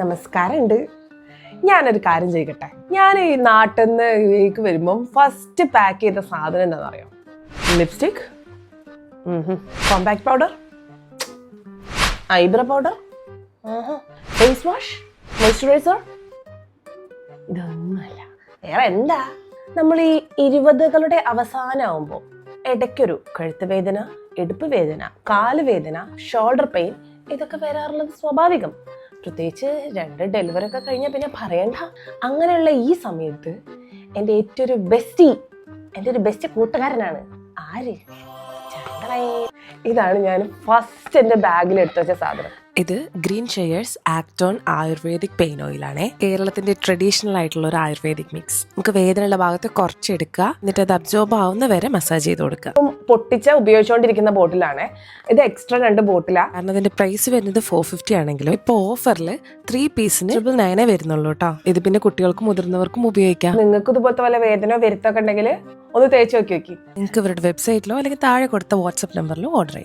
നമസ്കാരമുണ്ട്. ഞാനൊരു കാര്യം ചെയ്യട്ടെ. ഞാൻ ഈ നാട്ടിൽ നിന്ന് ഇതിലേക്ക് വരുമ്പം ഫസ്റ്റ് പാക്ക് ചെയ്ത സാധനം എന്താണെന്ന് അറിയാം? Lipstick, compact powder, eyebrow powder, face wash, moisturiser. ഇതൊന്നുമല്ല, വേറെ എന്താ? നമ്മൾ ഈ 20കളുടെ അവസാനമാകുമ്പോൾ ഇടയ്ക്കൊരു കഴുത്ത് വേദന, ഇടുപ്പ് വേദന, കാല് വേദന, ഷോൾഡർ പെയിൻ ഇതൊക്കെ വരാറുള്ളത് സ്വാഭാവികം. പ്രത്യേകിച്ച് 2 ഡെലിവറി ഒക്കെ കഴിഞ്ഞാൽ പിന്നെ പറയണ്ട. അങ്ങനെയുള്ള ഈ സമയത്ത് എൻ്റെ എൻ്റെ ഒരു ബെസ്റ്റ് കൂട്ടുകാരനാണ് ആര്? ഇതാണ് ഞാൻ ഫസ്റ്റ് എൻ്റെ ബാഗിൽ എടുത്തു വെച്ച സാധനം. ഇത് ഗ്രീൻ ഷെയർസ് ആക്ടോൺ ആയുർവേദിക് പെയിൻ ഓയിലാണ്. കേരളത്തിന്റെ ട്രഡീഷണൽ ആയിട്ടുള്ള ഒരു ആയുർവേദിക് മിക്സ്. നമുക്ക് വേദനയുള്ള ഭാഗത്ത് കുറച്ചെടുക്കുക, എന്നിട്ട് അത് അബ്സോർബ് ആവുന്ന വരെ മസാജ് ചെയ്ത് കൊടുക്കുക. പൊട്ടിച്ച ഉപയോഗിച്ചുകൊണ്ടിരിക്കുന്ന ബോട്ടിലാണ് ഇത്. എക്സ്ട്രാ 2 ബോട്ടിലാണ്. കാരണം അതിന്റെ പ്രൈസ് വരുന്നത് 450 ആണെങ്കിലും ഇപ്പൊ ഓഫറിൽ 3 പീസിന് 999 വരുന്നുള്ളൂ കേട്ടോ. ഇത് പിന്നെ കുട്ടികൾക്കും മുതിർന്നവർക്കും ഉപയോഗിക്കാം. നിങ്ങൾക്ക് ഇതുപോലത്തെ വല്ല വേദനയോ വരുത്തൊക്കെ ഉണ്ടെങ്കിൽ ഒന്ന് തേച്ച് നോക്കി. നിങ്ങൾക്ക് ഇവരുടെ വെബ്സൈറ്റിലോ അല്ലെങ്കിൽ താഴെ കൊടുത്ത വാട്സ്ആപ്പ് നമ്പറിലോ ഓർഡർ ചെയ്യാം.